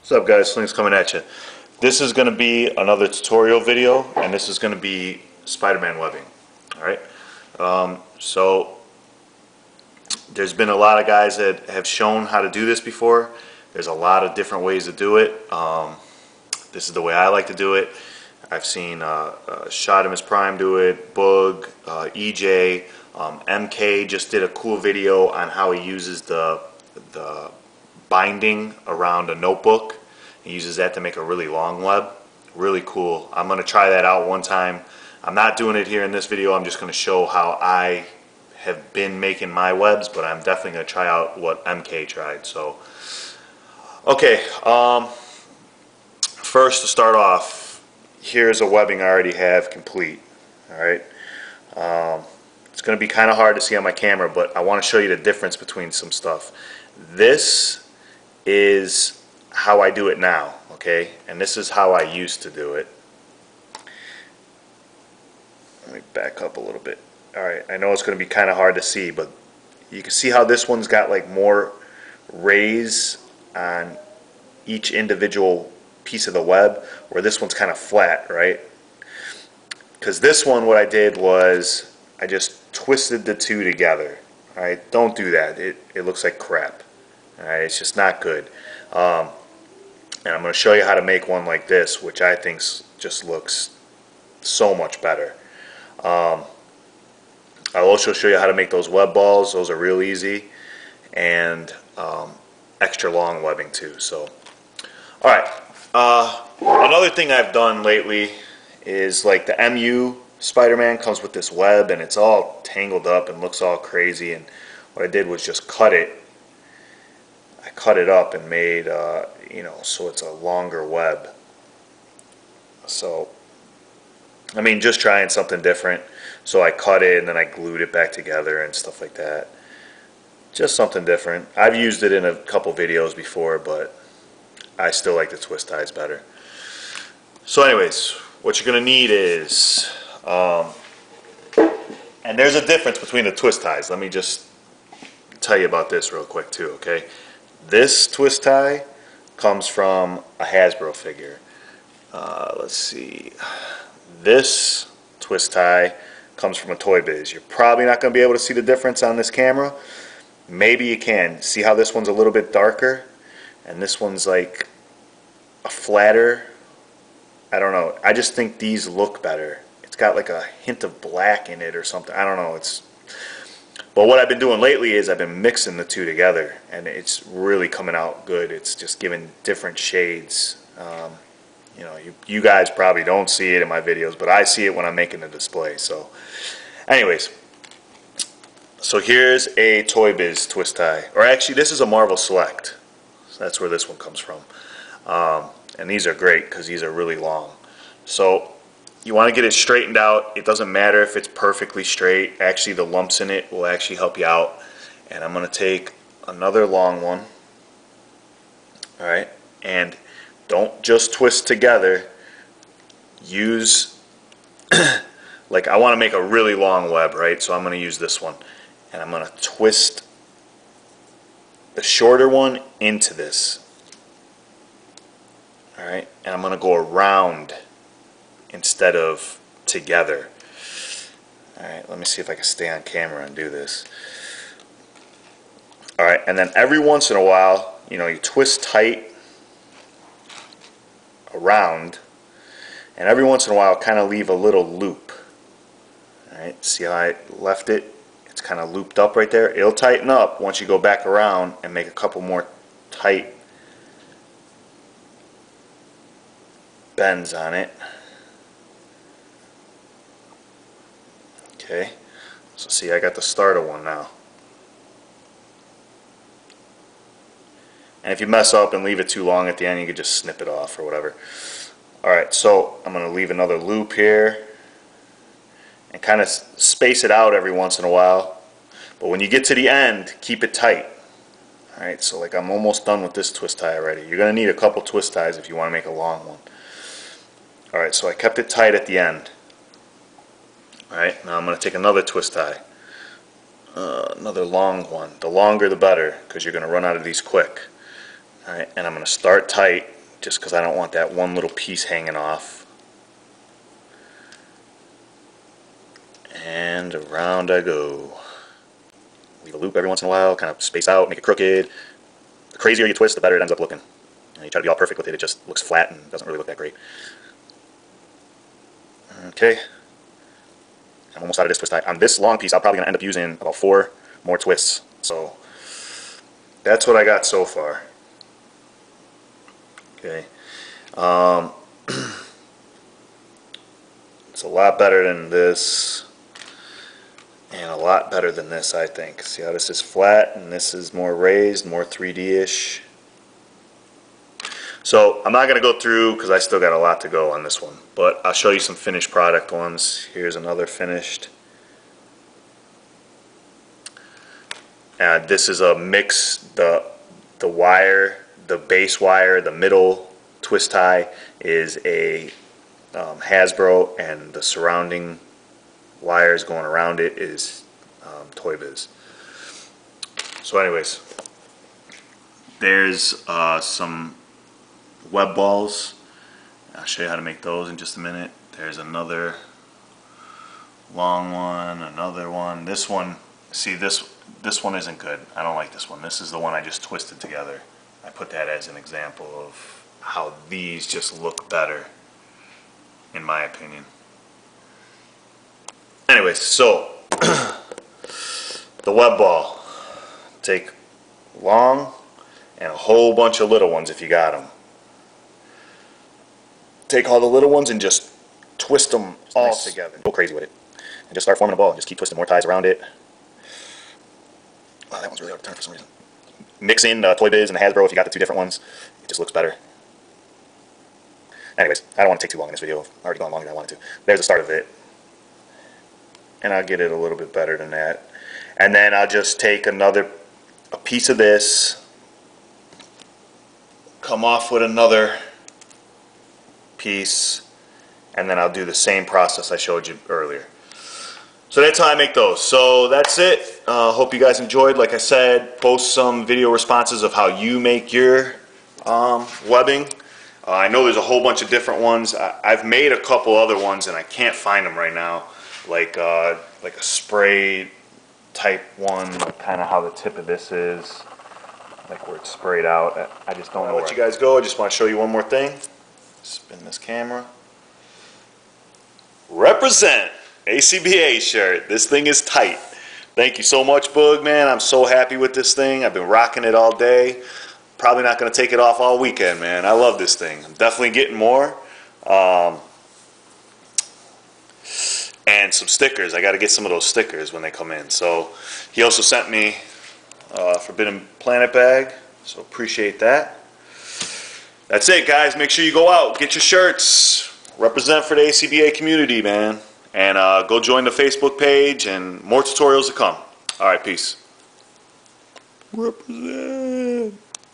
What's up, guys? Slings coming at you. This is going to be another tutorial video, and this is going to be Spider-Man webbing. Alright, so there's been a lot of guys that have shown how to do this before. There's a lot of different ways to do it. This is the way I like to do it. I've seen Shoutouts Prime do it, Boog, EJ, MK just did a cool video on how he uses the binding around a notebook. He uses that to make a really long web. Really cool. I'm going to try that out one time. I'm not doing it here in this video. I'm just going to show how I have been making my webs, but I'm definitely going to try out what MK tried. So, okay. First, to start off, here's a webbing I already have complete. Alright. It's going to be kind of hard to see on my camera, but I want to show you the difference between some stuff. This is how I do it now, okay? And this is how I used to do it. Let me back up a little bit. Alright, I know it's going to be kind of hard to see, but you can see how this one's got like more rays on each individual piece of the web, where this one's kind of flat, right? Because this one, what I did was I just twisted the two together. Alright, don't do that. It looks like crap. Alright, it's just not good. And I'm going to show you how to make one like this, which I think just looks so much better. I'll also show you how to make those web balls. Those are real easy, and extra long webbing too. So, alright. Another thing I've done lately is like the MU Spider-Man comes with this web, and it's all tangled up and looks all crazy. And what I did was just cut it. I cut it up and made, you know, so it's a longer web. So, I mean, just trying something different. So I cut it and then I glued it back together and stuff like that. Just something different. I've used it in a couple videos before, but I still like the twist ties better. So anyways, what you're going to need is, and there's a difference between the twist ties. Let me just tell you about this real quick too, okay? This twist tie comes from a Hasbro figure. Let's see. This twist tie comes from a Toy Biz. You're probably not going to be able to see the difference on this camera. Maybe you can. See how this one's a little bit darker? And this one's like a flatter. I don't know. I just think these look better. It's got like a hint of black in it or something. I don't know. But what I've been doing lately is I've been mixing the two together, and it's really coming out good. It's just giving different shades. You know, you guys probably don't see it in my videos, but I see it when I'm making the display. So, anyways, so here's a Toy Biz twist tie, or actually this is a Marvel Select. So that's where this one comes from. And these are great because these are really long. So you want to get it straightened out. It doesn't matter if it's perfectly straight. Actually, the lumps in it will actually help you out. And I'm going to take another long one. Alright, and don't just twist together. Use, like I want to make a really long web, right? So I'm going to use this one. And I'm going to twist the shorter one into this. Alright, and I'm going to go around instead of together. Alright, let me see if I can stay on camera and do this. Alright, and then every once in a while, you know, you twist tight around, and every once in a while kind of leave a little loop. Alright, see how I left it? It's kind of looped up right there. It'll tighten up once you go back around and make a couple more tight bends on it. Okay, so see, I got the start of one now. And if you mess up and leave it too long at the end, you can just snip it off or whatever. Alright, so I'm going to leave another loop here and kind of space it out every once in a while. But when you get to the end, keep it tight. Alright, so like I'm almost done with this twist tie already. You're going to need a couple twist ties if you want to make a long one. Alright, so I kept it tight at the end. Alright, now I'm going to take another twist tie. Another long one. The longer the better, because you're going to run out of these quick. Alright, and I'm going to start tight just because I don't want that one little piece hanging off. And around I go. Leave a loop every once in a while, kind of space out, make it crooked. The crazier you twist, the better it ends up looking. You try to be all perfect with it, it just looks flat and doesn't really look that great. Okay. I'm almost out of this twist tie. On this long piece, I'm probably going to end up using about 4 more twists. So that's what I got so far. Okay. It's a lot better than this. And a lot better than this, I think. See how this is flat and this is more raised, more 3D-ish. So I'm not going to go through because I still got a lot to go on this one. But I'll show you some finished product ones. Here's another finished. This is a mix. The wire, the base wire, the middle twist tie is a Hasbro, and the surrounding wires going around it is Toy Biz. So anyways, there's some web balls. I'll show you how to make those in just a minute. There's another long one, another one. This one, see this one isn't good. I don't like this one. This is the one I just twisted together. I put that as an example of how these just look better, in my opinion. Anyways, so the web ball, take long and a whole bunch of little ones if you got them. Take all the little ones and just twist them all together. Go crazy with it. And just start forming a ball. Just keep twisting more ties around it. Oh, that one's really hard to turn for some reason. Mix in Toy Biz and the Hasbro if you got the 2 different ones. It just looks better. Anyways, I don't want to take too long in this video. I've already gone longer than I wanted to. There's the start of it. And I'll get it a little bit better than that. And then I'll just take a piece of this, come off with another piece, and then I'll do the same process I showed you earlier. So that's how I make those. So that's it. Hope you guys enjoyed. Like I said, post some video responses of how you make your webbing. I know there's a whole bunch of different ones. I've made a couple other ones and I can't find them right now. Like a spray type one, kind of how the tip of this is, like where it's sprayed out. I just don't know. I'll let you guys go. I just want to show you one more thing. Spin this camera. Represent ACBA shirt. This thing is tight. Thank you so much, Boog, man. I'm so happy with this thing. I've been rocking it all day. Probably not going to take it off all weekend, man. I love this thing. I'm definitely getting more. And some stickers. I got to get some of those stickers when they come in. So he also sent me a Forbidden Planet bag. So appreciate that. That's it, guys. Make sure you go out, get your shirts, represent for the ACBA community, man. And go join the Facebook page and more tutorials to come. All right, peace. Represent.